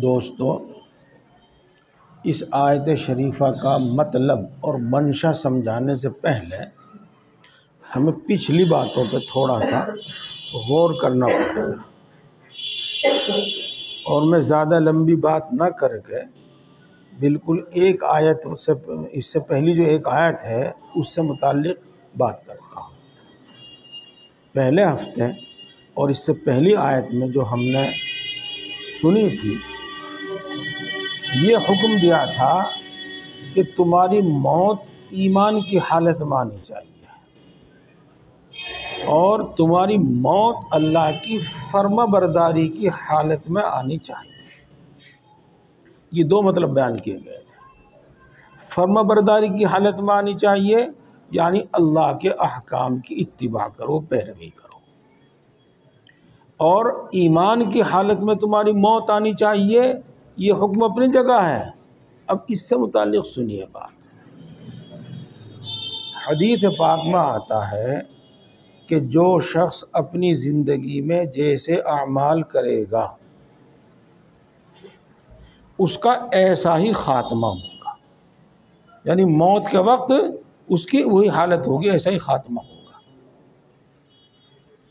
दोस्तों, इस आयत शरीफा का मतलब और मंशा समझाने से पहले हमें पिछली बातों पे थोड़ा सा गौर करना पड़ेगा और मैं ज़्यादा लंबी बात ना करके बिल्कुल एक आयत से इससे पहली जो एक आयत है उससे मुताल्लिक़ बात करता हूँ। पहले हफ्ते और इससे पहली आयत में जो हमने सुनी थी, ये हुक्म दिया था कि तुम्हारी मौत ईमान की हालत में आनी चाहिए और तुम्हारी मौत अल्लाह की फर्माबरदारी की हालत में आनी चाहिए। ये दो मतलब बयान किए गए थे। फर्माबरदारी की हालत में आनी चाहिए यानी अल्लाह के अहकाम की इत्तिबा करो, पैरवी करो, और ईमान की हालत में तुम्हारी मौत आनी चाहिए। ये हुक्म अपनी जगह है। अब इससे मुताल्लिक़ सुनिए बात। हदीस पाक में आता है कि जो शख्स अपनी ज़िंदगी में जैसे अमाल करेगा उसका ऐसा ही ख़ात्मा होगा, यानी मौत के वक्त उसकी वही हालत होगी, ऐसा ही ख़ात्मा होगा।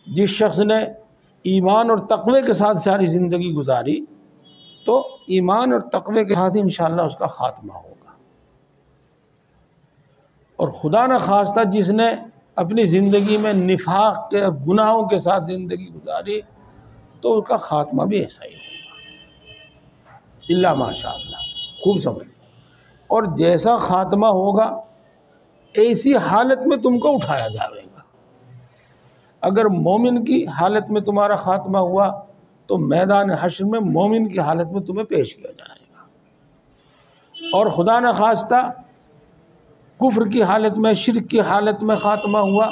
जिस शख्स ने ईमान और तक़वे के साथ सारी ज़िंदगी गुजारी तो ईमान और तक़वे के साथ ही इंशाअल्लाह उसका ख़ात्मा होगा। और खुदा न खास्ता जिसने अपनी ज़िंदगी में निफाक के गुनाहों के साथ ज़िंदगी गुजारी तो उसका ख़ात्मा भी ऐसा ही होगा, इल्ला माशाअल्लाह। खूब समझिए। और जैसा ख़ात्मा होगा ऐसी हालत में तुमको उठाया जाएगा। अगर मोमिन की हालत में तुम्हारा ख़ात्मा हुआ तो मैदान हश्र में मोमिन की हालत में तुम्हें पेश किया जाएगा। और खुदा न खास्ता कुफ्र की हालत में, शिर्क की हालत में ख़ात्मा हुआ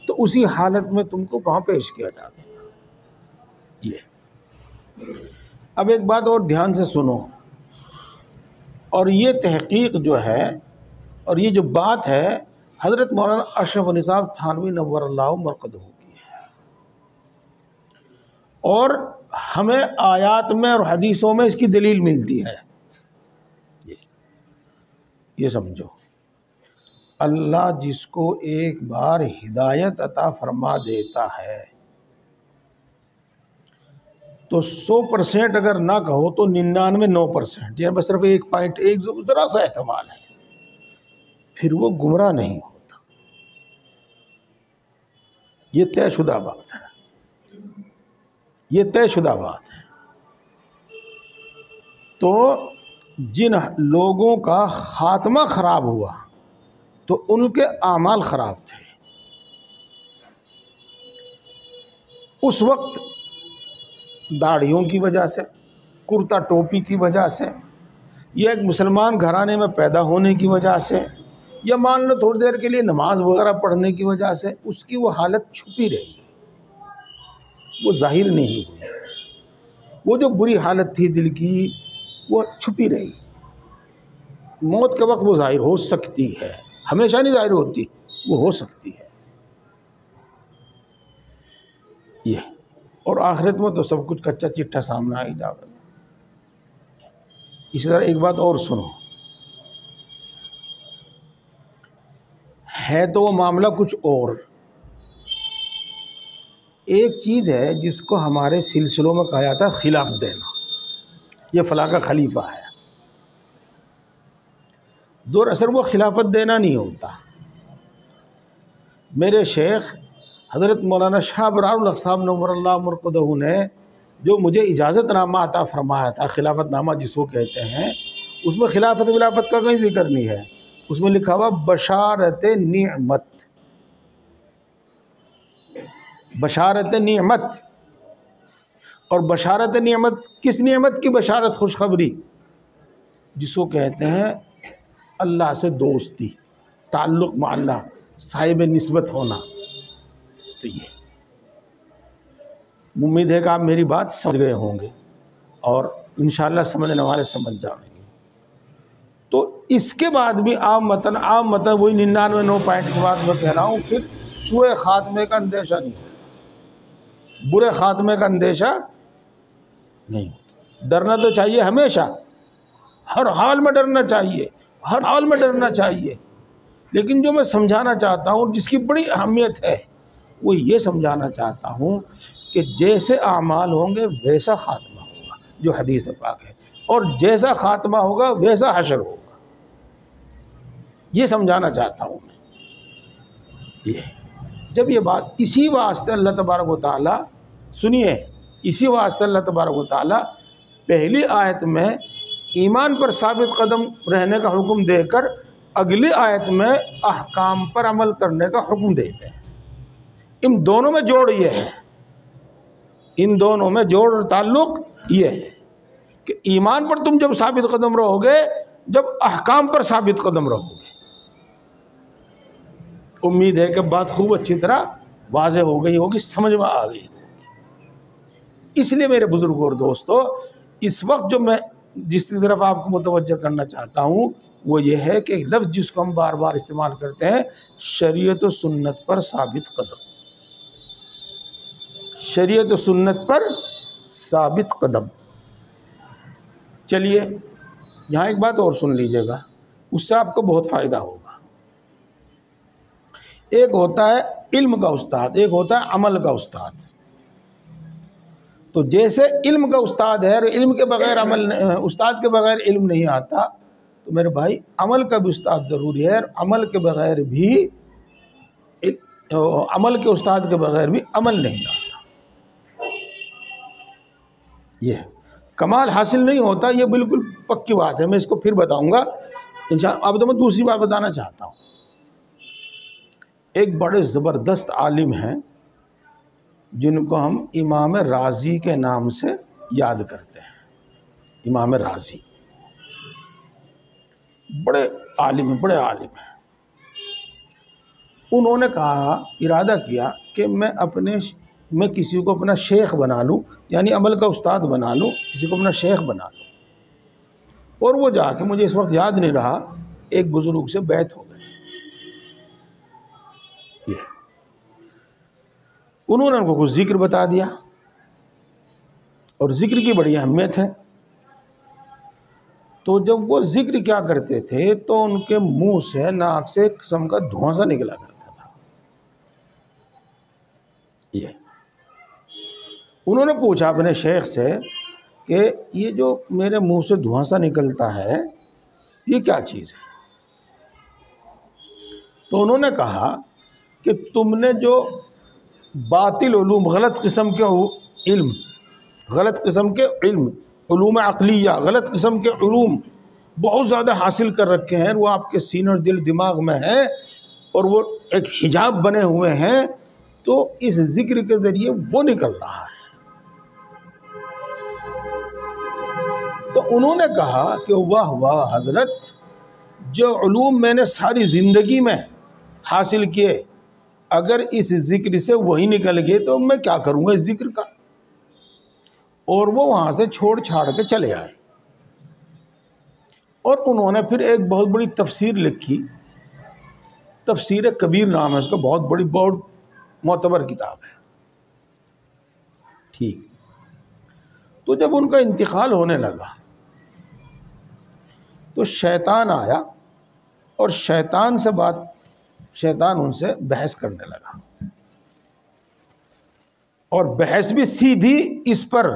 तो उसी हालत में तुमको वहाँ पेश किया जाएगा। ये अब एक बात और ध्यान से सुनो, और ये तहकीक जो है और ये जो बात है हज़रत मौलाना अशरफ अली साहब थानवी नव्वरल्लाहु मरक़दहू की है, और हमें आयात में और हदीसों में इसकी दलील मिलती है। ये समझो, अल्लाह जिसको एक बार हिदायत अता फरमा देता है तो 100% अगर ना कहो तो 99.9%, यानी बस सिर्फ 1.1 ज़रा सा एहतमाल है, फिर वो गुमराह नहीं होता। ये तयशुदा बात है, ये तयशुदा बात है। तो जिन लोगों का ख़ात्मा ख़राब हुआ तो उनके आमाल ख़राब थे। उस वक्त दाढ़ियों की वजह से, कुर्ता टोपी की वजह से, या एक मुसलमान घराने में पैदा होने की वजह से, या मान लो थोड़ी देर के लिए नमाज वगैरह पढ़ने की वजह से उसकी वो हालत छुपी रही, वो जाहिर नहीं हुई। वो जो बुरी हालत थी दिल की वो छुपी रही। मौत के वक्त वो जाहिर हो सकती है, हमेशा नहीं जाहिर होती, वो हो सकती है। ये और आखिरत में तो सब कुछ कच्चा चिट्ठा सामने आ ही जाएगा। इसी तरह एक बात और सुनो, है तो वो मामला कुछ और। एक चीज़ है जिसको हमारे सिलसिलों में कहा जाता है खिलाफत देना, ये फलां का खलीफा है। दरअसल वो खिलाफत देना नहीं होता। मेरे शेख हज़रत मौलाना शाह बरारुल हक़ साहब नव्वरल्लाहु मरक़दहू ने जो मुझे इजाज़तनामा अता फरमाया था, खिलाफतनामा जिसको कहते हैं, उसमें खिलाफत विलाफत का कहीं जिक्र नहीं है। उसमें लिखा हुआ बशारत निअमत, बशारत निअमत। और बशारत निअमत किस निअमत की बशारत? खुशखबरी, जिसको कहते हैं अल्लाह से दोस्ती, ताल्लुक़ में अल्लाह, साहिब निस्बत होना। तो ये उम्मीद है कि आप मेरी बात समझ गए होंगे और इंशाअल्लाह समझने वाले समझ जाएंगे। तो इसके बाद भी आम मतन वही 99 पॉइंट के बाद मैं कह रहा हूँ, फिर सुए खात्मे का अंदेशा नहीं होता, बुरे खात्मे का अंदेशा नहीं होता। डरना तो चाहिए हमेशा, हर हाल में डरना चाहिए, हर हाल में डरना चाहिए। लेकिन जो मैं समझाना चाहता हूँ, जिसकी बड़ी अहमियत है, वो ये समझाना चाहता हूँ कि जैसे आमाल होंगे वैसा खात्मा होगा, जो हदीस पाक है, और जैसा खात्मा होगा वैसा हशर होगा। ये समझाना चाहता हूँ मैं। ये जब ये बात, इसी वास्ते अल्लाह तबारक व तआला, सुनिए, इसी वास्ते अल्लाह तबारक व तआला पहली आयत में ईमान पर साबित कदम रहने का हुक्म देकर अगली आयत में अहकाम पर अमल करने का हुक्म देते हैं। इन दोनों में जोड़ ये है, इन दोनों में जोड़ और ताल्लुक ये है कि ईमान पर तुम जब साबित कदम रहोगे, जब अहकाम पर साबित कदम रहोगे। उम्मीद है कि बात खूब अच्छी तरह वाज़े हो गई होगी, समझ में आ गई। इसलिए मेरे बुजुर्गों और दोस्तों, इस वक्त जो मैं जिस तरफ आपको मुतवज्जह करना चाहता हूँ वो ये है कि एक लफ्ज़ जिसको हम बार बार इस्तेमाल करते हैं, शरीयत व सुन्नत पर साबित कदम। शरीयत व सुन्नत पर साबित कदम। चलिए यहाँ एक बात और सुन लीजिएगा, उससे आपको बहुत फ़ायदा होगा। एक होता है इल्म का उस्ताद, एक होता है अमल का उस्ताद। तो जैसे इल्म का उस्ताद है और इल्म के बगैर अमल, उस्ताद के बगैर इल्म नहीं आता, तो मेरे भाई अमल का भी उस्ताद ज़रूरी है, और अमल के बगैर भी, अमल के उस्ताद के बगैर भी अमल नहीं आता। ये कमाल हासिल नहीं होता, ये बिल्कुल पक्की बात है। मैं इसको फिर बताऊंगा इंशाअल्लाह। अब तो मैं दूसरी बात बताना चाहता हूँ। एक बड़े ज़बरदस्त आलिम हैं जिनको हम इमाम राज़ी के नाम से याद करते हैं। इमाम राज़ी बड़े आलिम हैं, बड़े आलिम हैं। उन्होंने कहा, इरादा किया कि मैं किसी को अपना शेख बना लूं, यानी अमल का उस्ताद बना लूं, किसी को अपना शेख बना लूं। और वो जाके, मुझे इस वक्त याद नहीं रहा, एक बुजुर्ग से बैत हो गए। उन्होंने उनको कुछ जिक्र बता दिया, और जिक्र की बड़ी अहमियत है। तो जब वो जिक्र क्या करते थे, तो उनके मुंह से, नाक से एक किस्म का धुआं सा निकला करता था। ये उन्होंने पूछा अपने शेख से कि ये जो मेरे मुंह से धुआं सा निकलता है, ये क्या चीज़ है? तो उन्होंने कहा कि तुमने जो बातिल उलूम, गलत किस्म के इल्म, गलत किस्म के इल्म, उलूम अक़लिया, गलत किस्म के उलूम बहुत ज़्यादा हासिल कर रखे हैं, वो आपके सीने और दिल दिमाग में है, और वो एक हिजाब बने हुए हैं। तो इस जिक्र के ज़रिए वो निकल रहा है। तो उन्होंने कहा कि वाह वाह हज़रत, जो उलूम मैंने सारी ज़िंदगी में हासिल किए, अगर इस जिक्र से वही निकल गए तो मैं क्या करूँगा इस जिक्र का। और वो वहाँ से छोड़ छाड़ के चले आए। और उन्होंने फिर एक बहुत बड़ी तफसीर लिखी, तफसीर कबीर नाम है उसका, बहुत बड़ी, बहुत मोतबर किताब है। ठीक। तो जब उनका इंतकाल होने लगा तो शैतान आया, और शैतान उनसे बहस करने लगा, और बहस भी सीधी इस पर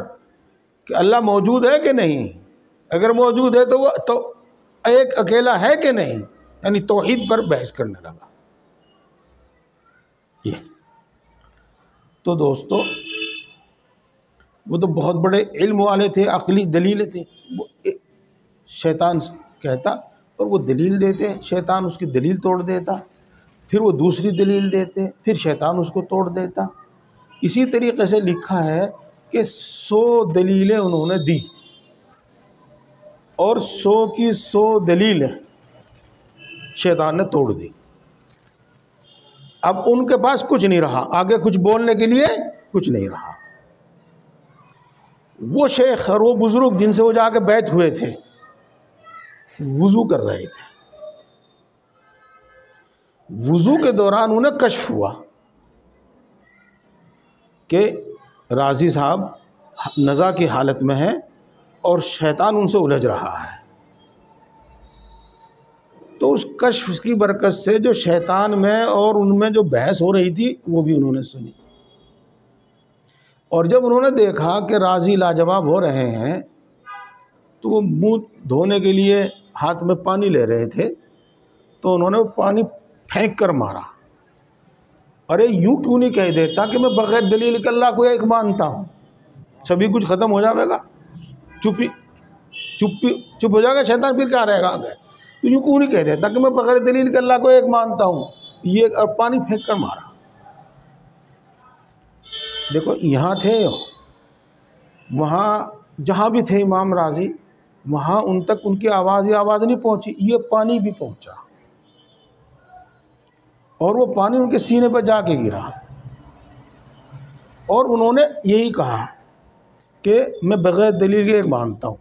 कि अल्लाह मौजूद है कि नहीं, अगर मौजूद है तो वो तो एक अकेला है कि नहीं, यानी तौहीद पर बहस करने लगा। ये तो दोस्तों, वो तो बहुत बड़े इल्म वाले थे, अक़ली दलील थे। वो शैतान कहता और वो दलील देते, शैतान उसकी दलील तोड़ देता, फिर वो दूसरी दलील देते, फिर शैतान उसको तोड़ देता। इसी तरीके से लिखा है कि 100 दलीलें उन्होंने दी, और 100 की 100 दलीलें शैतान ने तोड़ दी। अब उनके पास कुछ नहीं रहा, आगे कुछ बोलने के लिए कुछ नहीं रहा। वो शेख और वो बुजुर्ग जिनसे वो जाके बैठ हुए थे, वुज़ू कर रहे थे। वुज़ू के दौरान उन्हें कश्फ हुआ कि राजी साहब नज़ा की हालत में हैं और शैतान उनसे उलझ रहा है। तो उस कश्फ की बरकत से जो शैतान में और उनमें जो बहस हो रही थी वो भी उन्होंने सुनी। और जब उन्होंने देखा कि राजी लाजवाब हो रहे हैं तो वो मुंह धोने के लिए हाथ में पानी ले रहे थे, तो उन्होंने वो पानी फेंक कर मारा। अरे यूं क्यों नहीं कह देता कि मैं बगैर दलील के अल्लाह को एक मानता हूँ, सभी कुछ ख़त्म हो जाएगा, चुप हो जाएगा, शैतान फिर क्या रहेगा आगे। तो यूं क्यों नहीं कह देता कि मैं बगैर दलील के अल्लाह को एक मानता हूँ, ये और पानी फेंक कर मारा। देखो यहाँ थे, वहाँ जहाँ भी थे इमाम राजी, वहाँ उन तक उनकी आवाज़ नहीं पहुँची, ये पानी भी पहुँचा और वो पानी उनके सीने पर जाके गिरा और उन्होंने यही कहा कि मैं बगैर दलील के एक मानता हूँ।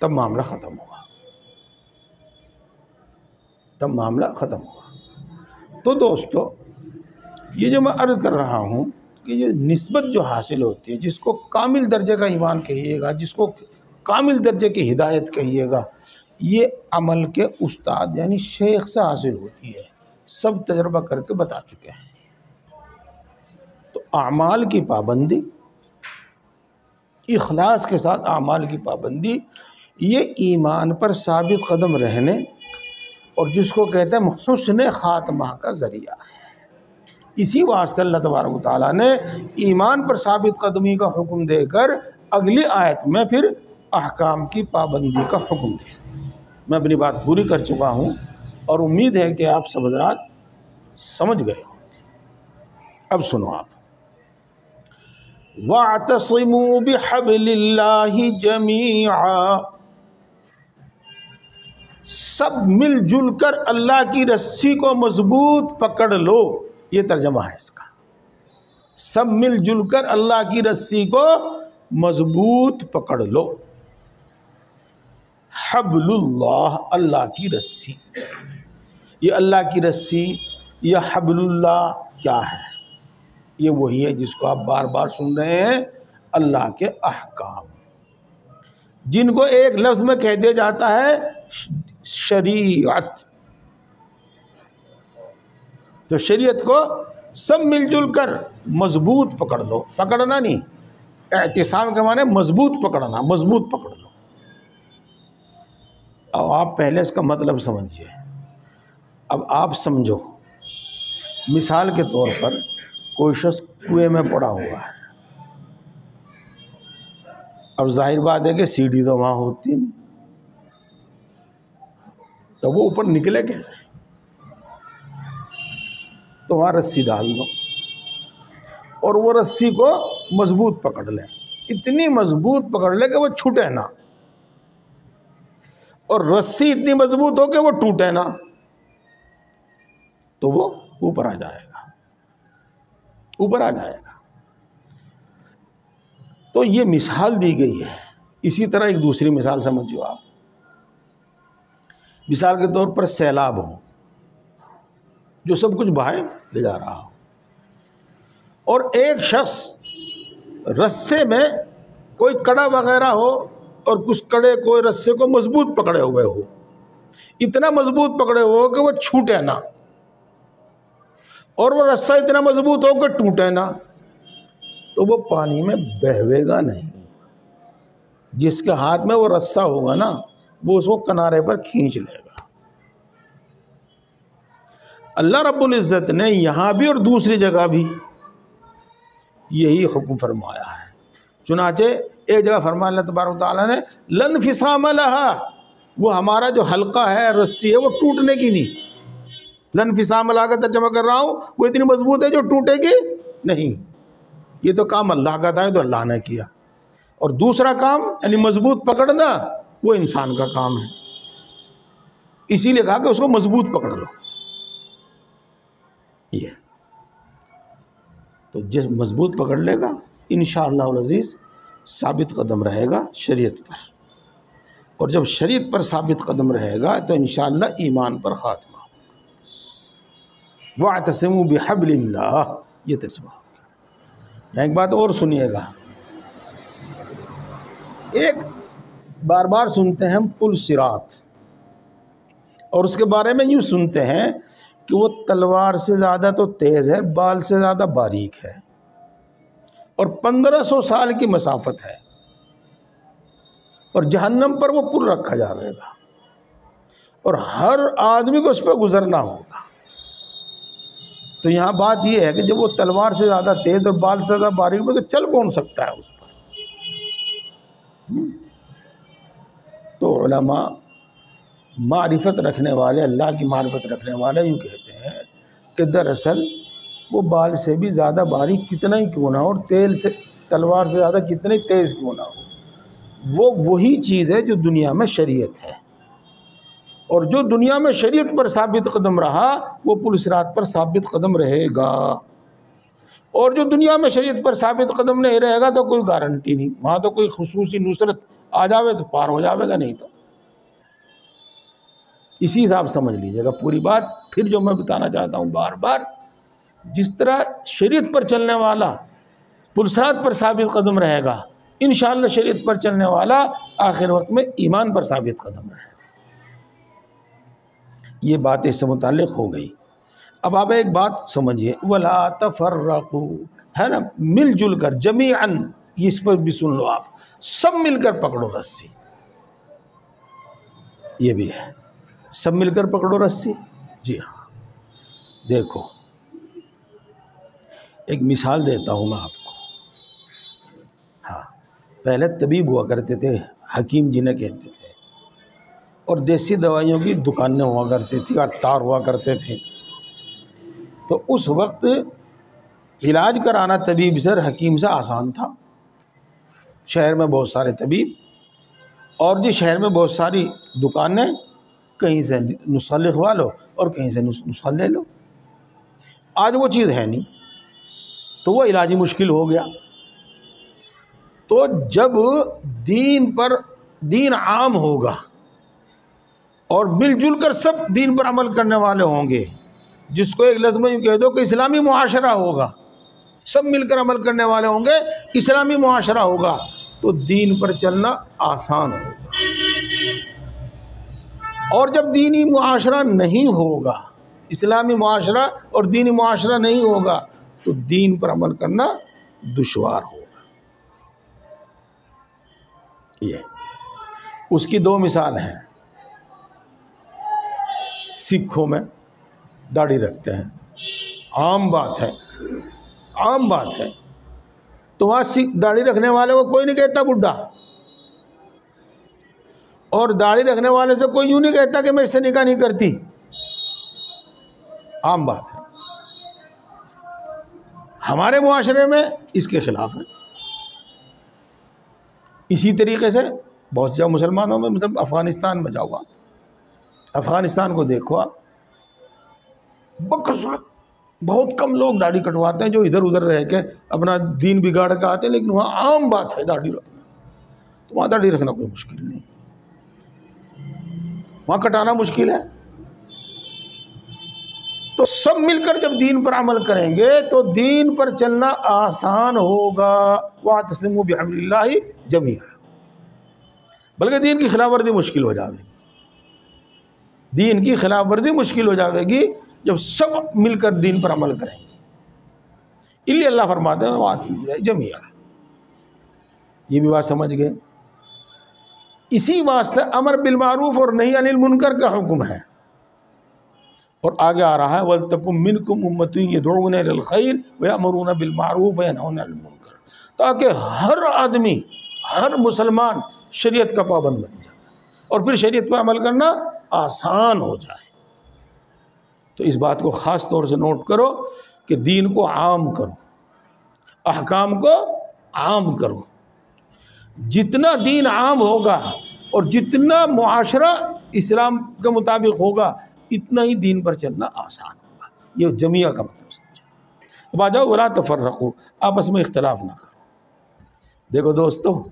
तब मामला ख़त्म हुआ, तब मामला ख़त्म हुआ। तो दोस्तों, ये जो मैं अर्ज़ कर रहा हूँ कि ये निस्बत जो हासिल होती है, जिसको कामिल दर्जे का ईमान कहिएगा, जिसको कामिल दर्जे की हिदायत कहिएगा, ये अमल के उस्ताद यानी शेख से हासिल होती है। सब तजर्बा करके बता चुके हैं। तो आमाल की पाबंदी, इखलास के साथ आमाल की पाबंदी, ये ईमान पर साबित कदम रहने और जिसको कहते हैं हुस्न खात्मा का ज़रिया है। इसी वास्ते अल्लाह तबारक व तआला ने ईमान पर साबित कदमी का हुक्म देकर अगली आयत में फिर अहकाम की पाबंदी का हुक्म दिया। मैं अपनी बात पूरी कर चुका हूँ और उम्मीद है कि आप सब हज़रात समझ गए। अब सुनो आप, वअतसिमू बिहब्लिल्लाहि जमीआ, सब मिलजुल कर अल्लाह की रस्सी को मजबूत पकड़ लो। ये तर्जमा है इसका, सब मिलजुल कर अल्लाह की रस्सी को मजबूत पकड़ लो। हब्लुल्लाह, अल्लाह की रस्सी। ये अल्लाह की रस्सी, यह हब्लुल्लाह क्या है? ये वही है जिसको आप बार बार सुन रहे हैं, अल्लाह के अहकाम, जिनको एक लफ्ज़ में कह दिया जाता है शरीयत। तो शरीयत को सब मिलजुल कर मजबूत पकड़ लो। पकड़ना नहीं, एहतिसाम के माने मजबूत पकड़ना, मजबूत पकड़ लो। अब आप पहले इसका मतलब समझिए। अब आप समझो, मिसाल के तौर पर कोई शख्स कुएं में पड़ा हुआ है। अब जाहिर बात है कि सीढ़ी तो वहाँ होती नहीं, तो वो ऊपर निकले कैसे? तो वहाँ रस्सी डाल दो और वो रस्सी को मजबूत पकड़ ले, इतनी मजबूत पकड़ ले कि वो छूटे ना, और रस्सी इतनी मजबूत हो कि वो टूटे ना, तो वो ऊपर आ जाएगा, ऊपर आ जाएगा। तो ये मिसाल दी गई है। इसी तरह एक दूसरी मिसाल समझिए आप। मिसाल के तौर पर सैलाब हो जो सब कुछ बहाए ले जा रहा हो, और एक शख्स रस्से में कोई कड़ा वगैरह हो और कुछ कड़े कोई रस्से को मजबूत पकड़े हुए हो, इतना मजबूत पकड़े हुए हो कि वो छूटे ना, और वो रस्सा इतना मजबूत हो कि टूटे ना, तो वो पानी में बहवेगा नहीं। जिसके हाथ में वो रस्सा होगा ना, वो उसको किनारे पर खींच लेगा। अल्लाह रब्बुल इज़्ज़त ने यहाँ भी और दूसरी जगह भी यही हुक्म फरमाया है। चुनाचे एक जगह फरमाया अल्लाह तबारक व तआला ने, लन फिसाम लहा, वो हमारा जो हल्का है, रस्सी है, वो टूटने की नहीं। लन फिसाम लहा का तर्जमा कर रहा हूँ, वो इतनी मजबूत है जो टूटेगी नहीं। ये तो काम अल्लाह का था, तो अल्लाह ने किया। और दूसरा काम यानी मजबूत पकड़ना, वो इंसान का काम है। इसीलिए कहा कि उसको मजबूत पकड़ लो। ये तो जिस मजबूत पकड़ लेगा इंशाअल्लाह अज़ीज़ साबित कदम रहेगा शरीयत पर, और जब शरीयत पर साबित कदम रहेगा तो इंशाअल्लाह ईमान पर ख़ात्मा होगा। वअतसिमू बिहब्लिल्लाह, ये तर्जुमा होगा। एक बात और सुनिएगा, एक बार बार सुनते हैं हम पुल सिरात, और उसके बारे में यूँ सुनते हैं कि वो तलवार से ज़्यादा तो तेज़ है, बाल से ज़्यादा बारीक है, और 1500 साल की मसाफत है, और जहन्नम पर वो पुल रखा जाएगा, और हर आदमी को उस पर गुजरना होगा। तो यहाँ बात ये है कि जब वो तलवार से ज़्यादा तेज़ और बाल से ज़्यादा बारीक में, तो चल कौन सकता है उस पर? तो उलमा मारिफत रखने वाले, अल्लाह की मारिफत रखने वाले यूँ कहते हैं कि दरअसल वो बाल से भी ज़्यादा बारीक कितना ही क्यों ना हो, और तेल से तलवार से ज़्यादा कितने तेज़ क्यों ना हो, वो वही चीज़ है जो दुनिया में शरीयत है, और जो दुनिया में शरीयत पर साबित कदम रहा वो पुल सिरात पर साबित कदम रहेगा, और जो दुनिया में शरीयत पर साबित कदम नहीं रहेगा तो कोई गारंटी नहीं, वहाँ तो कोई खुसूसी नुसरत आ जावे तो पार हो जाएगा, नहीं तो। इसी हिसाब समझ लीजिएगा पूरी बात। फिर जो मैं बताना चाहता हूँ बार बार, जिस तरह शरीयत पर चलने वाला पुल सिरात पर साबित कदम रहेगा, इंशाअल्लाह शरीयत पर चलने वाला आखिर वक्त में ईमान पर साबित कदम रहेगा। ये बात इससे मुताल्लिक हो गई। अब आप एक बात समझिए, वला तफर्रकू, है ना, मिलजुल कर, जमीअन, इस पर भी सुन लो आप, सब मिलकर पकड़ो रस्सी, ये भी है, सब मिलकर पकड़ो रस्सी। जी हाँ, देखो एक मिसाल देता हूँ मैं आपको। हाँ, पहले तबीब हुआ करते थे, हकीम जिन्हें कहते थे, और देसी दवाइयों की दुकानें हुआ करती थी, अत्तार हुआ करते थे। तो उस वक्त इलाज कराना तबीब से, हकीम से आसान था। शहर में बहुत सारे तबीब, और जिस शहर में बहुत सारी दुकानें, कहीं से नुस्खा लिखवा लो और कहीं से नुस्खा ले लो। आज वो चीज़ है नहीं, तो वो इलाज ही मुश्किल हो गया। तो जब दीन आम होगा और मिलजुल कर सब दीन पर अमल करने वाले होंगे, जिसको एक लफ्ज़ में यूँ कह दो कि इस्लामी मुआशरा होगा, सब मिलकर अमल करने वाले होंगे, इस्लामी मुआशरा होगा, तो दीन पर चलना आसान होगा। और जब दीनी मुआशरा नहीं होगा, इस्लामी मुआशरा और दीनी मुआशरा नहीं होगा, तो दीन पर अमल करना दुश्वार होगा। ये उसकी दो मिसाल हैं। सिखों में दाढ़ी रखते हैं, आम बात है, आम बात है। तो वहाँ सिख दाढ़ी रखने वाले को कोई नहीं कहता बुड्ढा, और दाढ़ी रखने वाले से कोई यूँ नहीं कहता कि मैं इससे निकाह नहीं करती। आम बात है। हमारे मुआशरे में इसके खिलाफ है। इसी तरीके से बहुत से मुसलमानों में, मतलब अफ़गानिस्तान में जाओ आप, अफ़गानिस्तान को देखो आप, बकसरत बहुत कम लोग दाढ़ी कटवाते हैं जो इधर उधर रह के अपना दीन बिगाड़ के आते हैं, लेकिन वहाँ आम बात है दाढ़ी रखना। तो वहाँ दाढ़ी रखना कोई मुश्किल नहीं, वहाँ कटाना मुश्किल है। तो सब मिलकर जब दीन पर अमल करेंगे तो दीन पर चलना आसान होगा। वातसिमू बिहब्लिल्लाहि जमीअन, बल्कि दीन की खिलाफ वर्जी मुश्किल हो जाएगी, दीन की खिलाफ वर्जी मुश्किल हो जाएगी जब सब मिलकर दीन पर अमल करेंगे। इसलिए अल्लाह फरमाते हैं वातसिमू जमीअन। ये भी बात समझ गए। इसी वास्ते अमर बिल मारूफ और नही अनिल मुनकर का हुक्म है। और आगे आ रहा है वलतकुम मिनकुम उम्मतुन यदऊना इलल खैर व यअमुरूना बिल मारूफ व यनहौना अनिल मुनकर, ताकि हर आदमी, हर मुसलमान शरीयत का पाबंद बन जाए और फिर शरीयत पर अमल करना आसान हो जाए। तो इस बात को ख़ास तौर से नोट करो कि दीन को आम करो, अहकाम को आम करो। जितना दीन आम होगा और जितना मुआशरा इस्लाम के मुताबिक होगा, इतना ही दीन पर चलना आसान होगा। ये जमीया का मतलब समझे। अब आ जाओ वला तफर्रकू, आपस में इख्तलाफ ना करो। देखो दोस्तों,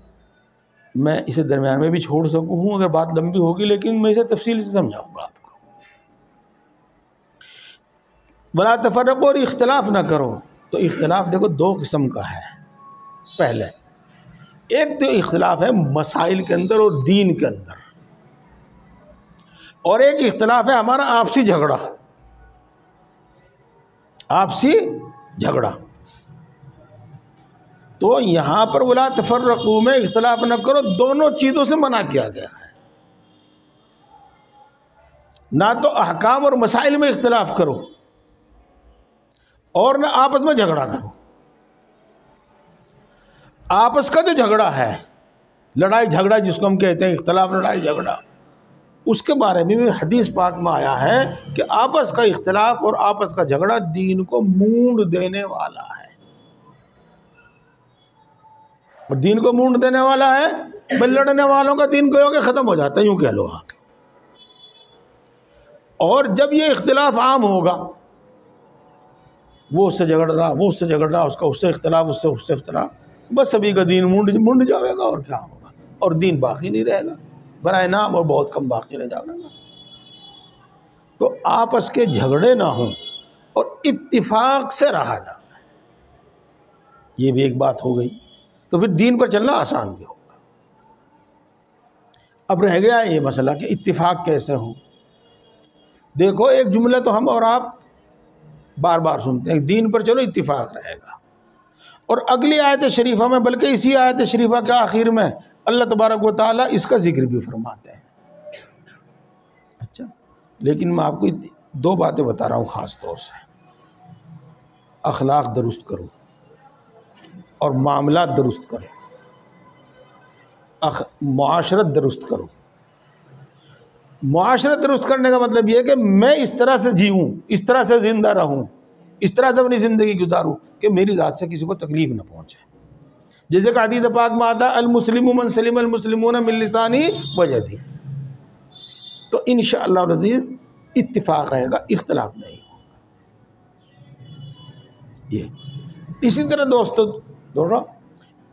मैं इसे दरमियान में भी छोड़ सकूँ अगर बात लंबी होगी, लेकिन मैं इसे तफसील से समझाऊंगा आपको। वला तफर्रक़ू, और इख्तलाफ ना करो। तो इख्तलाफ देखो दो किस्म का है। पहले एक तो इख्तलाफ है मसाइल के अंदर और दीन के अंदर, और एक इख्तलाफ है हमारा आपसी झगड़ा। आपसी झगड़ा तो यहां पर वला तफर्रक़ू में इख्तलाफ न करो, दोनों चीज़ों से मना किया गया है। ना तो अहकाम और मसाइल में इख्तलाफ करो और ना आपस में झगड़ा करो। आपस का जो झगड़ा है, लड़ाई झगड़ा जिसको हम कहते हैं इख्तलाफ, लड़ाई झगड़ा, उसके बारे में भी हदीस पाक में आया है कि आपस का इख्तलाफ और आपस का झगड़ा दीन को मूंड देने वाला है। और दीन को मूंड देने वाला है, भाई लड़ने वालों का दीन को के ख़त्म हो जाता है, यूँ कह लो आप। और जब ये इख्तलाफ आम होगा, वो उससे झगड़ रहा, वो उससे झगड़ रहा, उसका उससे इख्तलाफ, उससे इख्तलाफ, बस सभी का दीन मुंड जाएगा और क्या होगा, और दीन बाकी नहीं रहेगा, बराए नाम और बहुत कम बाकी रह जाएगा। तो आपस के झगड़े ना हों और इत्तिफाक से रहा जाए, ये भी एक बात हो गई। तो फिर दीन पर चलना आसान भी होगा। अब रह गया ये मसला कि इत्तिफाक कैसे हो। देखो, एक जुमला तो हम और आप बार बार सुनते हैं, दीन पर चलो इत्तिफाक रहेगा, और अगली आयत शरीफा में, बल्कि इसी आयत शरीफा के आखिर में अल्लाह तबारक व तआला इसका जिक्र भी फरमाते हैं। अच्छा, लेकिन मैं आपको दो बातें बता रहा हूँ ख़ास तौर से। अखलाक दुरुस्त करो और मामलात दुरुस्त करो, मुआशरत दुरुस्त करो। मुआशरत दुरुस्त करने का मतलब यह है कि मैं इस तरह से जीऊँ, इस तरह से ज़िंदा रहूँ, इस तरह से अपनी ज़िंदगी गुजारूँ कि मेरी ज़ात से किसी को तकलीफ़ न पहुँचे। जैसे कि हदीस पाक में आता है, अल मुस्लिमु मन सलिम अल मुस्लिमून मिन लिसानी व यदी। तो इंशाअल्लाह अज़ीज़ इत्तिफाक रहेगा, इख्तलाफ नहीं होगा। ये इसी तरह दोस्तों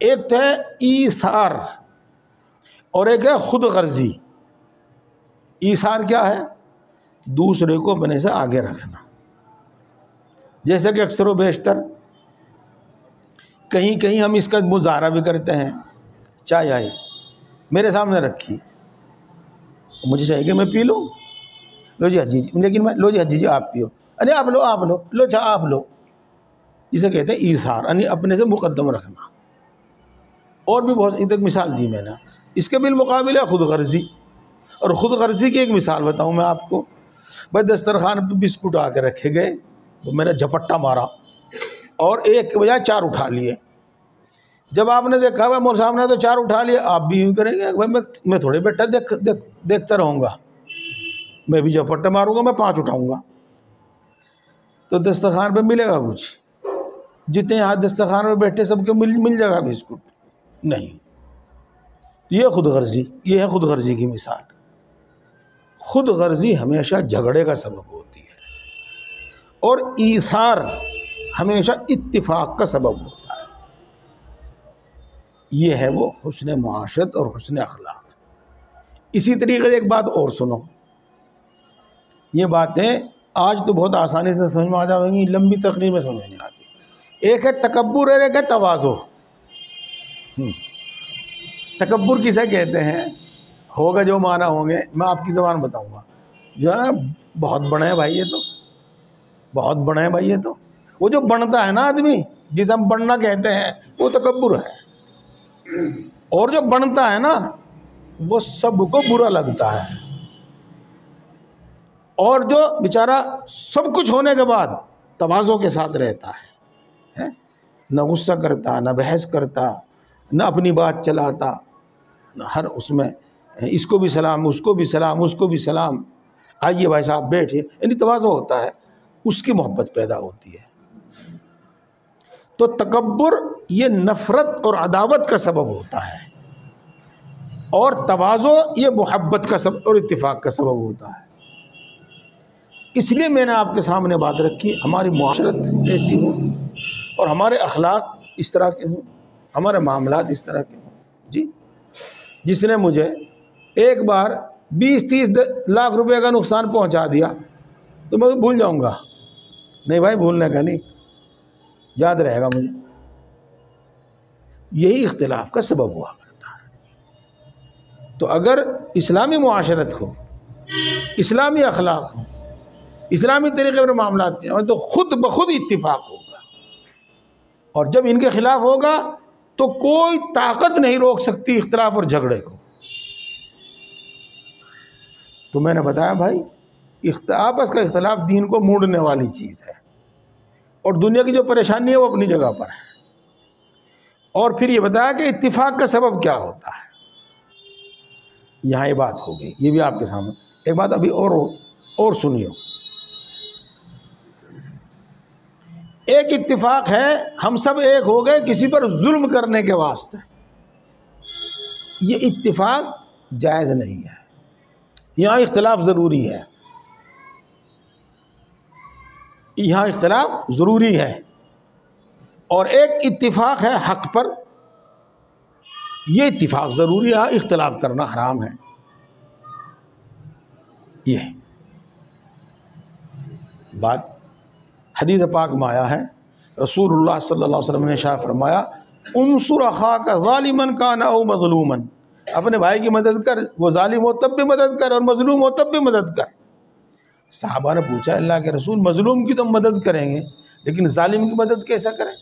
एक तो है ईसार और एक है खुद गर्जी। ईसार क्या है? दूसरे को अपने से आगे रखना। जैसे कि अक्सर व बेशतर कहीं कहीं हम इसका मुजाहरा भी करते हैं। चाय आई मेरे सामने रखी, मुझे चाहिए कि मैं पी लूँ, लो जी हजी जी, लेकिन मैं, लो जी हजी जी आप पियो, अरे आप लो, आप लो, लो चाह आप लो। इसे कहते हैं ईसार, यानी अपने से मुकद्दम रखना। और भी बहुत, एक मिसाल दी मैंने। इसके बिलमुकाबिल है खुद गर्जी। और ख़ुद गर्जी की एक मिसाल बताऊं मैं आपको। भाई दस्तरखान पे बिस्कुट आके रखे गए, तो मैंने झपट्टा मारा और एक के बजाय चार उठा लिए। जब आपने देखा भाई मोर सामने तो चार उठा लिए, आप भी यूँ करेंगे भाई मैं थोड़े बेटा देखता रहूँगा, मैं भी झपट्टा मारूँगा, मैं पाँच उठाऊँगा। तो दस्तरखान पे मिलेगा कुछ? जितने यहाँ दस्तरखान में बैठे सबके मिल जाएगा बिस्कुट? नहीं। ये खुद गर्जी, ये है खुद गर्जी की मिसाल। खुद गर्जी हमेशा झगड़े का सबब होती है और ईसार हमेशा इत्तिफाक का सबब होता है। ये है वो हुस्न मुआशरत और हुस्न अखलाक। इसी तरीके से एक बात और सुनो, ये बातें आज तो बहुत आसानी से समझ में आ जाएंगी, लंबी तकरीर में समझ नहीं आती। एक है तकब्बुर और एक है तवाज़ो। तकब्बुर किसे कहते हैं? होगा जो माना होंगे, मैं आपकी ज़बान बताऊंगा। जो है बहुत बड़े हैं भाई, ये तो बहुत बड़े हैं भाई, ये तो वो जो बनता है ना आदमी, जिसे हम बनना कहते हैं, वो तकब्बुर है। और जो बनता है ना, वो सबको बुरा लगता है। और जो बेचारा सब कुछ होने के बाद तवाज़ो के साथ रहता है? न गुस्सा करता, न बहस करता, न अपनी बात चलाता, न हर उसमें इसको भी सलाम, उसको भी सलाम, उसको भी सलाम, आइए भाई साहब बैठिए, यानी तवाज़ो होता है, उसकी मोहब्बत पैदा होती है। तो तकब्बुर ये नफ़रत और अदावत का सबब होता है, और तवाज़ो ये मोहब्बत का सबब और इत्तिफाक का सबब होता है। इसलिए मैंने आपके सामने बात रखी, हमारी मुआशरत ऐसी हो और हमारे अखलाक इस तरह के हों, हमारे मामलात इस तरह के हों जी। जिसने मुझे एक बार 20-30 लाख रुपए का नुकसान पहुंचा दिया तो मैं भूल जाऊंगा? नहीं भाई, भूलने का नहीं, याद रहेगा मुझे। यही इख्तिलाफ का सबब हुआ करता है। तो अगर इस्लामी मुआशरत हो, इस्लामी अखलाक हो, इस्लामी तरीके पर मामलात किया तो खुद ब खुद इत्तिफाक होगा। और जब इनके खिलाफ होगा तो कोई ताकत नहीं रोक सकती इख्तिलाफ और झगड़े को। तो मैंने बताया भाई, आपस का इख्तिलाफ दीन को मोड़ने वाली चीज़ है, और दुनिया की जो परेशानी है वो अपनी जगह पर है। और फिर ये बताया कि इत्तिफाक का सबब क्या होता है। यहाँ ये बात हो गई, ये भी आपके सामने। एक बात अभी और सुनियो। एक इत्तिफाक है, हम सब एक हो गए किसी पर जुल्म करने के वास्ते। ये इत्तिफाक जायज़ नहीं है, यहाँ इख्तिलाफ ज़रूरी है, यहाँ इख्तिलाफ ज़रूरी है। और एक इत्तिफाक है हक़ पर, ये इत्तिफाक ज़रूरी है, इख्तिलाफ करना हराम है। ये बात हदीस पाक में आया है, रसूलुल्लाह सल्लल्लाहु अलैहि वसल्लम ने शाह फरमाया, उनसुर अखाका ज़ालिमन कान औ मज़लूमन, अपने भाई की मदद कर, वो जालिम हो तब भी मदद कर और मजलूम हो तब भी मदद कर। साहबा ने पूछा, अल्लाह के रसूल, मजलूम की तो मदद करेंगे लेकिन जालिम की मदद कैसा करें?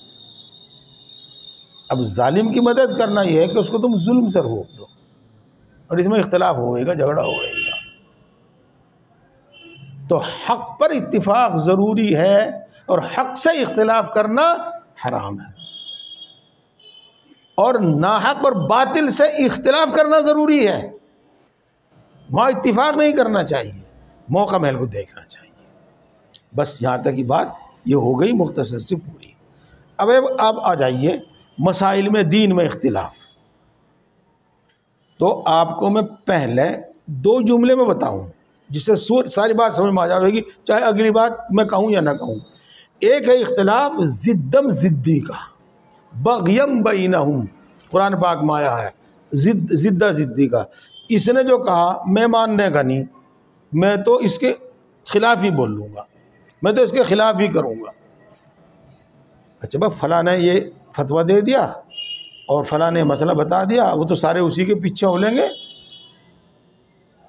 अब जालिम की मदद करना यह है कि उसको तुम जुल्म से रोक दो, और इसमें इख्तिलाफ होएगा, झगड़ा होएगा। तो हक़ पर इत्तिफाक ज़रूरी है और हक़ से इख्तिलाफ करना हराम है, और नाहक और बातिल से इख्तिलाफ करना ज़रूरी है। वहाँ इत्तिफाक नहीं करना चाहिए, मौका महल को देखना चाहिए। बस यहाँ तक की बात ये हो गई मुख्तसर से पूरी। अब आ जाइए मसाइल में, दीन में इख्तिलाफ। तो आपको मैं पहले 2 जुमले में बताऊँ जिससे सारी बात समझ में आ जाएगी, चाहे अगली बात मैं कहूँ या ना कहूँ। एक है इख्तिलाफ ज़िद्दम ज़िद्दी का, बग़यम बैनहुम, कुरान पाक में आया है, ज़िद्दा ज़िद्दी का। इसने जो कहा मैं मानने का नहीं, मैं तो इसके खिलाफ ही बोल लूँगा, मैं तो इसके खिलाफ ही करूँगा। अच्छा भाई, फलां ने ये फतवा दे दिया और फलां ने मसला बता दिया, वो तो सारे उसी के पीछे हो लेंगे।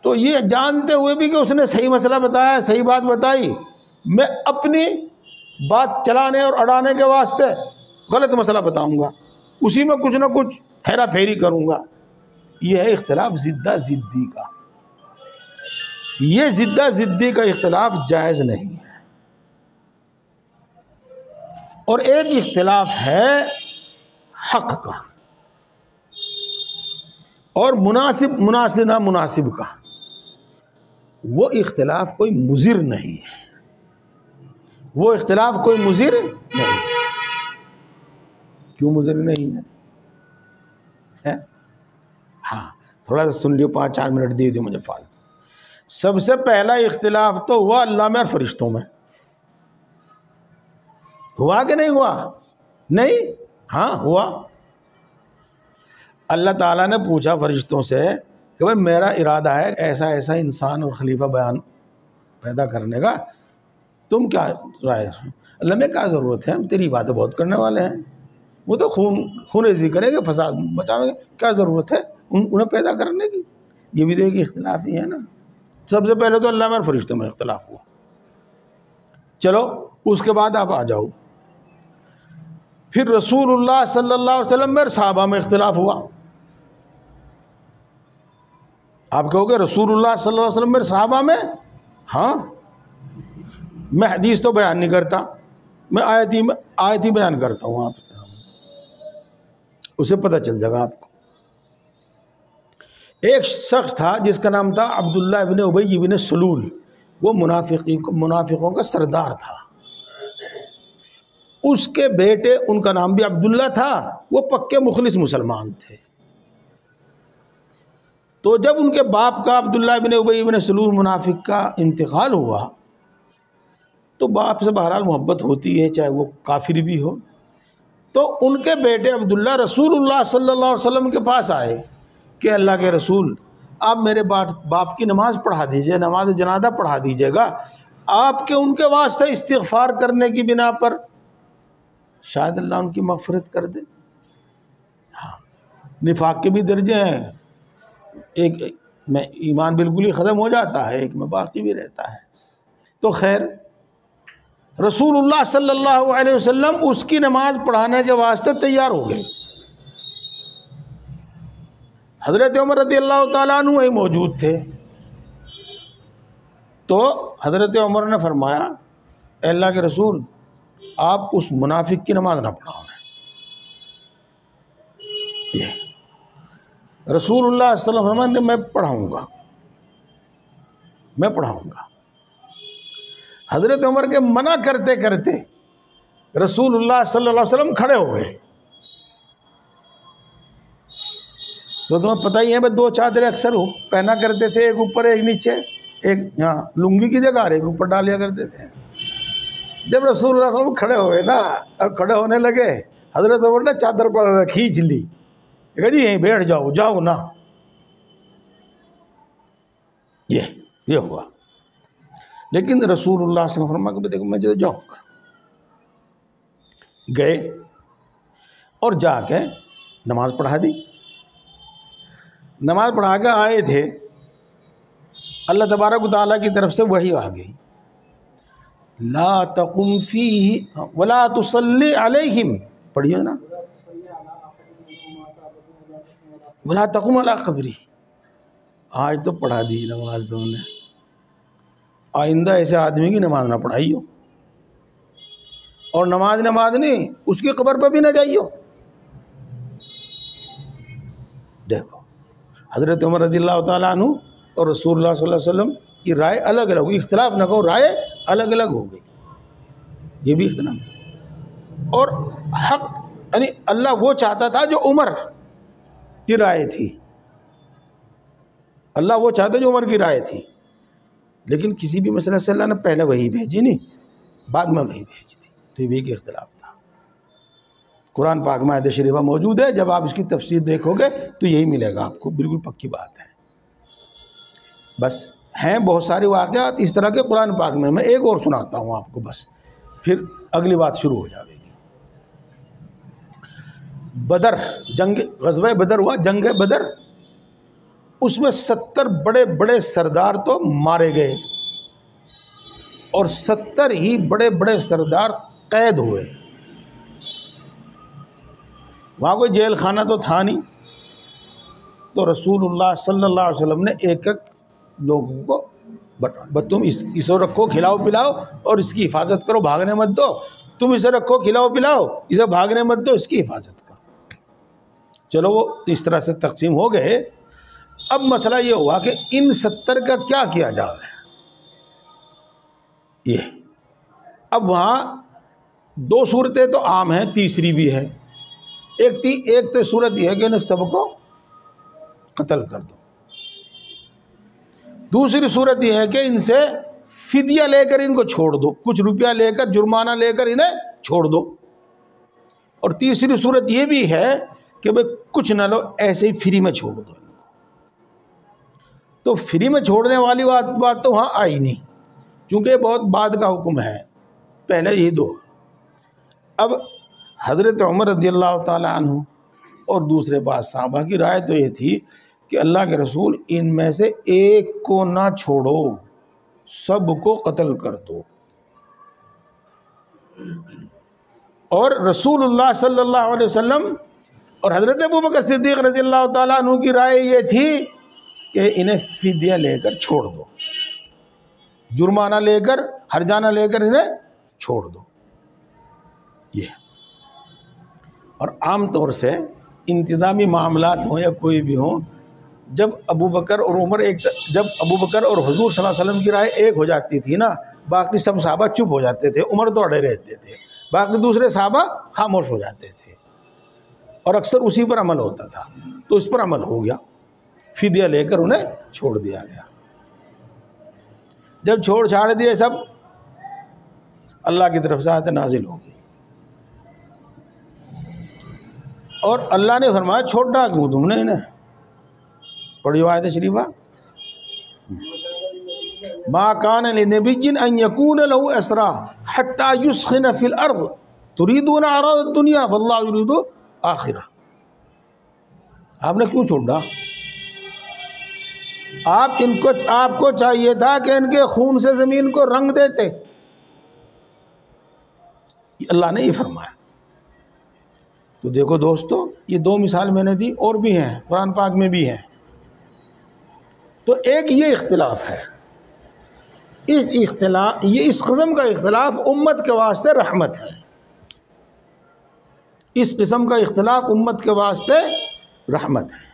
तो ये जानते हुए भी कि उसने सही मसला बताया, सही बात बताई, मैं अपनी बात चलाने और अड़ाने के वास्ते गलत मसला बताऊंगा, उसी में कुछ ना कुछ हेरा फेरी करूंगा। ये है इख्तिलाफ ज़िद्दा ज़िद्दी का। ये ज़िद्दा ज़िद्दी का इख्तिलाफ जायज़ नहीं है। और एक इख्तिलाफ है हक़ का और मुनासिब ना मुनासिब का। वो इख्तिलाफ कोई मुज़िर नहीं है, वो इख्तिलाफ कोई मुज़िर नहीं है। क्यों मुज़िर नहीं है? हाँ, थोड़ा सा सुन लियो, 5-4 मिनट दे दियो मुझे फालतू। सबसे पहला इख्तिलाफ तो हुआ अल्लाह में और फरिश्तों में। हुआ कि नहीं हुआ? नहीं, हाँ हुआ। अल्लाह ताला ने पूछा फरिश्तों से कि भाई मेरा इरादा है ऐसा ऐसा इंसान और खलीफा बयान पैदा करने का, तुम क्या राय? अल्लाह में क्या ज़रूरत है, हम तेरी बातें बहुत करने वाले हैं, वो तो खून-रेज़ी करेंगे, फसाद मचाएंगे, क्या ज़रूरत है उन्हें पैदा करने की? ये भी देखिए इख्तिलाफ ही है ना। सबसे पहले तो अल्लाह में और फरिश्तों में इख्तिलाफ हुआ। चलो उसके बाद आप आ जाओ, फिर रसूलुल्लाह सल्लल्लाहु अलैहि वसल्लम में सहाबा में इख्तिलाफ हुआ। आप कहोगे रसूलुल्लाह सल्लल्लाहु अलैहि वसल्लम में सहाबा में? हाँ, मैं हदीस तो बयान नहीं करता, मैं आयत ही बयान करता हूँ। आप उसे पता चल जाएगा आपको। एक शख्स था जिसका नाम था अब्दुल्लाह इब्न उबई इब्न सलूल, वो मुनाफिकों का सरदार था। उसके बेटे, उनका नाम भी अब्दुल्ला था, वो पक्के मुखलिस मुसलमान थे। तो जब उनके बाप का अब्दुल्लाह इब्न उबई इब्न सलूल मुनाफिक का इंतकाल हुआ तो बाप से बहरहाल मोहब्बत होती है, चाहे वो काफिर भी हो। तो उनके बेटे अब्दुल्ला रसूलुल्लाह सल्लल्लाहु अलैहि वसल्लम के पास आए कि अल्लाह के रसूल, आप मेरे बाप की नमाज़ पढ़ा दीजिए, नमाज जनाजा पढ़ा दीजिएगा, आपके उनके वास्ते इस्तिग़फ़ार करने की बिना पर शायद अल्लाह उनकी मग़फ़िरत कर दे। हाँ, निफाक के भी दर्जे हैं, एक में ईमान बिल्कुल ही ख़त्म हो जाता है, एक में बाकी भी रहता है। तो खैर रसूलुल्लाह सल्लल्लाहु अलैहि वसल्लम उसकी नमाज पढ़ाने के वास्ते तैयार हो गए। हज़रत उमर रज़ियल्लाहु ताला अन्हु वहीं मौजूद थे। तो हज़रत उमर ने फरमाया, अल्लाह के रसूल, आप उस मुनाफिक की नमाज ना पढ़ाओ। ये रसूलुल्लाह सल्लल्लाहु अलैहि वसल्लम ने, मैं पढ़ाऊँगा। हज़रत उमर के मना करते करते रसूलुल्लाह सल्लल्लाहु अलैहि वसल्लम खड़े हो गए। तो तुम्हें पता ही है, मैं दो चादरें अक्सर पहना करते थे, एक ऊपर एक नीचे, एक यहाँ लुंगी की जगह एक ऊपर डालिया करते थे। जब रसूलुल्लाह सल्लल्लाहु अलैहि वसल्लम खड़े हो गए ना, और खड़े होने लगे, हज़रत उमर ने चादर पर खींच ली, कहा जी यहीं बैठ जाओ, जाओ ना। ये हुआ। लेकिन रसूलुल्लाह सल्लल्लाहु अलैहि वसल्लम को देखो, मैं जो जाऊँगा, गए और जाके नमाज पढ़ा दी। नमाज पढ़ा के आए थे, अल्लाह तबारक व तआला की तरफ से वही आ गई, ला तकुम फीही वला तुसल्ली अलैहिम, पढ़िए ना, वला तकुम अला कब्री। आज तो पढ़ा दी नमाज तुमने, आइंदा ऐसे आदमी की नमाज ना पढ़ाइयो, और नमाज नहीं, उसकी कब्र पर भी ना जाइयो। देखो, हज़रत उमर रज़ियल्लाहु ताला अन्हु और रसूलुल्लाह सल्लल्लाहु अलैहि वसल्लम की राय अलग अलग, इख्तिलाफ न कहो, राय अलग अलग हो गई, ये भी इख्तिलाफ। और हक यानी अल्लाह वो चाहता था जो उमर की राय थी, अल्लाह वो चाहता जो उमर की राय थी। लेकिन किसी भी मसले से अल्लाह ने पहले वही भेजी नहीं, बाद में वही भेजी थी, तो ये भी इख्तिलाफ था। कुरान पाक में आयत शरीफा मौजूद है, जब आप इसकी तफसीर देखोगे तो यही मिलेगा आपको, बिल्कुल पक्की बात है। बस हैं बहुत सारे वाक़यात इस तरह के कुरान पाक में, मैं एक और सुनाता हूँ आपको, बस फिर अगली बात शुरू हो जाएगी। बदर, जंग ग़ज़वा बदर हुआ, जंग बदर, उसमें 70 बड़े बड़े सरदार तो मारे गए और 70 ही बड़े बड़े सरदार कैद हुए। वहाँ कोई जेल खाना तो था नहीं, तो रसूलुल्लाह सल्लल्लाहु अलैहि वसल्लम ने एक एक लोगों को बता, तुम इसको रखो, खिलाओ पिलाओ और इसकी हिफाजत करो, भागने मत दो, तुम इसे रखो, खिलाओ पिलाओ, इसे भागने मत दो, इसकी हिफाजत करो। चलो वो इस तरह से तकसीम हो गए। अब मसला ये हुआ कि इन 70 का क्या किया जाए। ये अब वहाँ दो सूरतें तो आम हैं, तीसरी भी है। एक तो सूरत यह है कि इन्हें सबको कत्ल कर दो, दूसरी सूरत यह है कि इनसे फिदिया लेकर इनको छोड़ दो, कुछ रुपया लेकर, जुर्माना लेकर इन्हें छोड़ दो, और तीसरी सूरत यह भी है कि भाई कुछ ना लो, ऐसे ही फ्री में छोड़ दो। तो फ्री में छोड़ने वाली बात तो वहाँ आई नहीं, चूँकि बहुत बाद का हुक्म है, पहले ही दो। अब हज़रत उमर रज़ियल्लाहु ताला अन्हु और दूसरे बाद साहबा की राय तो ये थी कि अल्लाह के रसूल, इनमें से एक को ना छोड़ो, सबको कत्ल कर दो। और रसूलुल्लाह सल्लल्लाहु अलैहि वसल्लम और हज़रत अबू बकर सिद्दीक़ रज़ियल्लाहु ताला अन्हु की राय ये थी कि इन्हें फिदिया लेकर छोड़ दो, जुर्माना लेकर, हर्जाना लेकर इन्हें छोड़ दो। ये और आम तौर से इंतज़ामी मामलात हों या कोई भी हों, जब अबू बकर और उमर जब अबू बकर और हुज़ूर सल्लल्लाहु अलैहि वसल्लम की राय एक हो जाती थी ना, बाकी सब सहाबा चुप हो जाते थे, उमर तो अड़े रहते थे, बाकी दूसरे सहाबा खामोश हो जाते थे, और अक्सर उसी पर अमल होता था। तो उस पर अमल हो गया, फिदिया लेकर उन्हें छोड़ दिया गया। जब छोड़ छाड़ दिए सब, अल्लाह की तरफ से आयत नाजिल हो गई, और अल्लाह ने फरमाया छोड़ा क्यों तुमने इन्हें, पढ़ी आयत शरीफा, मा कान लिनबिय्यिन अन यकून लहू असरा हत्ता युस्खिन फिल अर्द तुरीदून अराद दुनिया वल्लाहु युरीदु आखिरा। आपने क्यों छोड़ा? आपको चाहिए था कि इनके खून से ज़मीन को रंग देते, अल्लाह ने ये फरमाया। तो देखो दोस्तों, ये दो मिसाल मैंने दी, और भी हैं, कुरान पाक में भी हैं। तो एक ये इख्तिलाफ है, ये इस किस्म का इख्तिलाफ उम्मत के वास्ते रहमत है, इस किस्म का इख्तिलाफ उम्मत के वास्ते रहमत है,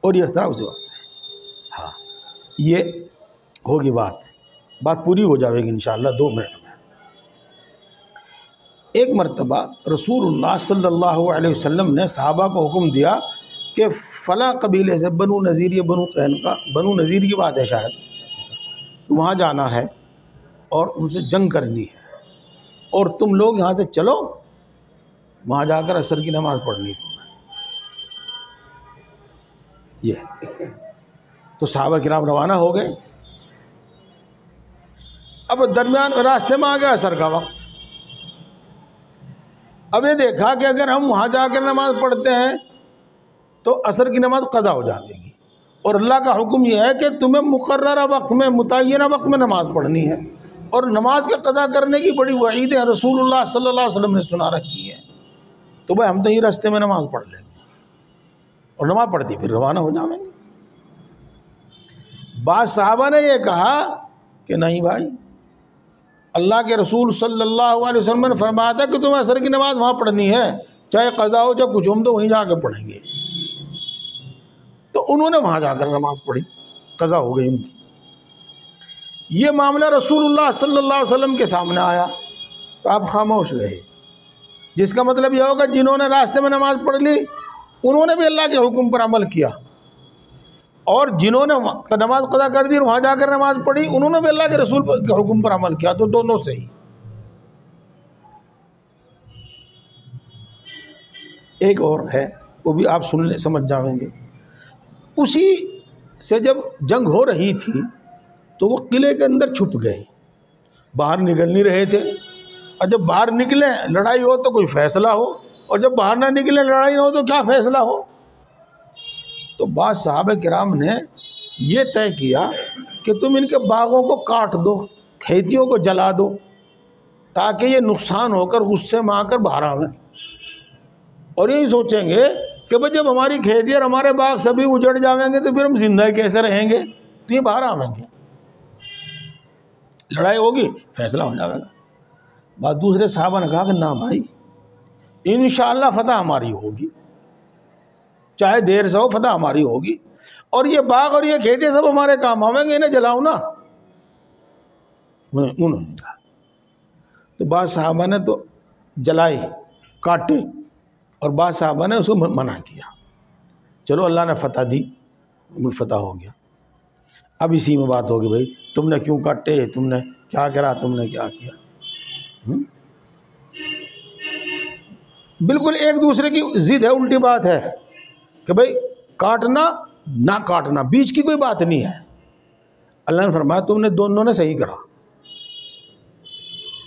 और ये इख्तिलाफ उसी वास्ते है। हाँ, ये होगी बात पूरी हो जाएगी इंशाअल्लाह 2 मिनट में। एक मरतबा रसूलुल्लाह सल्लल्लाहु अलैहि वसल्लम ने सहाबा को हुक्म दिया कि फ़ला कबीले से बनु नज़ीर या बनु नज़ीर की बात है शायद, वहाँ जाना है और उनसे जंग करनी है, और तुम लोग यहाँ से चलो, वहाँ जाकर असर की नमाज़ पढ़नी तुम्हें। ये तो सहाबा किराम रवाना हो गए। अब दरमियान रास्ते में आ गया असर का वक्त। अब ये देखा कि अगर हम वहाँ जाकर नमाज़ पढ़ते हैं तो असर की नमाज़ क़ज़ा हो जाएगी, और अल्लाह का हुक्म यह है कि तुम्हें मुकर्ररा वक्त में, मुतय्यना वक्त में नमाज़ पढ़नी है, और नमाज के क़ज़ा करने की बड़ी वईदें रसूलुल्लाह सल्लल्लाहु अलैहि वसल्लम ने सुना रखी है। तो भाई हम तो ही रास्ते में नमाज़ पढ़ लेंगे, और नमाज़ पढ़ती फिर रवाना हो जाएंगे। बाद साहबा ने यह कहा कि नहीं भाई, अल्लाह के रसूल सल्लल्लाहु अलैहि वसल्लम ने फरमाया था कि तुम्हें असर की नमाज़ वहाँ पढ़नी है, चाहे क़ज़ा हो चाहे कुछ, हम तो वहीं जाकर पढ़ेंगे। तो उन्होंने वहाँ जाकर नमाज़ पढ़ी, क़ज़ा हो गई उनकी। ये मामला रसूलुल्लाह सल्लल्लाहु अलैहि वसल्लम के सामने आया तो आप खामोश रहे, जिसका मतलब यह होगा जिन्होंने रास्ते में नमाज़ पढ़ ली उन्होंने भी अल्लाह के हुक्म पर अमल किया, और जिन्होंने नमाज क़ज़ा कर दी और वहाँ जाकर नमाज़ पढ़ी उन्होंने भी अल्लाह के रसूल के हुक्म पर अमल किया। तो दोनों सही। एक और है, वो भी आप सुन ले, समझ जाएंगे। उसी से जब जंग हो रही थी तो वो किले के अंदर छुप गए, बाहर निकल नहीं रहे थे। और जब बाहर निकले लड़ाई हो तो कोई फैसला हो, और जब बाहर ना निकले लड़ाई ना हो तो क्या फैसला हो। तो बाद सहाबा किराम ने ये तय किया कि तुम इनके बागों को काट दो, खेतियों को जला दो, ताकि ये नुकसान होकर गुस्से में आकर बाहर आवें, और यही सोचेंगे कि भाई जब हमारी खेती और हमारे बाग सभी उजड़ जाएंगे तो फिर हम जिंदा कैसे रहेंगे, तो ये बाहर आवेंगे, लड़ाई होगी, फैसला हो जाएगा। बात दूसरे साहबा ने कहा कि ना भाई, इंशाअल्लाह फतह हमारी होगी, चाहे देर से हो फतह हमारी होगी, और ये बाग और ये खेती सब हमारे काम आवेंगे, इन्हें जलाओ ना। उन्होंने कहा। तो बाद साहबा ने तो जलाए, काटे, और बाद साहबा ने उसको मना किया। चलो अल्लाह ने फतह दी, मुल्क फतह हो गया। अब इसी में बात होगी, भाई तुमने क्यों काटे, तुमने क्या करा, तुमने क्या किया। बिल्कुल एक दूसरे की जिद है, उल्टी बात है कि भाई काटना ना काटना, बीच की कोई बात नहीं है। अल्लाह ने फरमाया तुमने दोनों ने सही करा,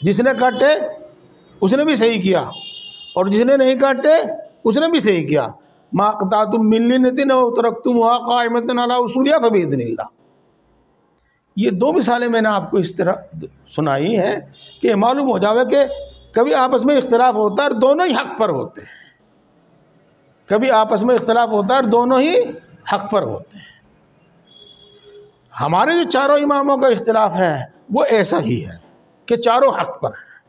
जिसने काटे उसने भी सही किया, और जिसने नहीं काटे उसने भी सही किया। मा क़तअतुम मिन लिनतिन औ तरक्तुमुहा क़ाइमतन अला उसूलिहा फ़बिइज़्निल्लाह। ये दो मिसालें मैंने आपको इस तरह सुनाई हैं कि मालूम हो जावे कि कभी आपस में इख्तिलाफ होता है और दोनों ही हक़ पर होते हैं, कभी आपस में इख्तिलाफ होता है और दोनों ही हक़ पर होते हैं। हमारे जो चारों इमामों का इख्तिलाफ है वो ऐसा ही है कि चारों हक़ पर हैं,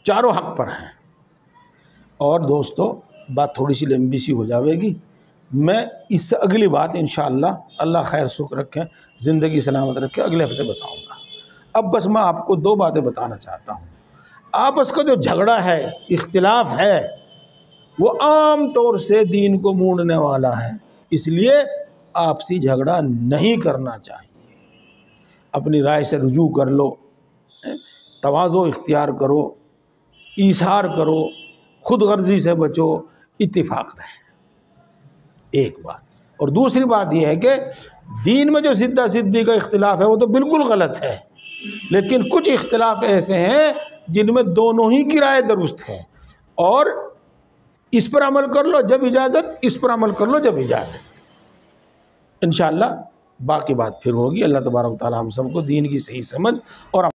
चारों हक़ पर हैं। और दोस्तों बात थोड़ी सी लंबी सी हो जाएगी, मैं इससे अगली बात इंशाअल्लाह, अल्लाह खैर सुख रखे, ज़िंदगी सलामत रखे, अगले हफ्ते बताऊंगा। अब बस मैं आपको दो बातें बताना चाहता हूँ। आपस का जो झगड़ा है, इख्तिलाफ है, वो आम तौर से दीन को मूंढने वाला है, इसलिए आपसी झगड़ा नहीं करना चाहिए। अपनी राय से रुजू कर लो, तवाज़ो इख्तियार करो, ईसार करो, खुद गर्जी से बचो, इत्तिफाक रहे, एक बात। और दूसरी बात यह है कि दीन में जो सिद्धा सिद्धी का इख्तिलाफ है वो तो बिल्कुल गलत है, लेकिन कुछ इख्तिलाफ ऐसे हैं जिनमें दोनों ही की राय दुरुस्त है, और इस पर अमल कर लो जब इजाज़त, इस पर अमल कर लो जब इजाज़त। इंशाअल्लाह बाकी बात फिर होगी। अल्लाह तबारक व तआला हम सबको दीन की सही समझ और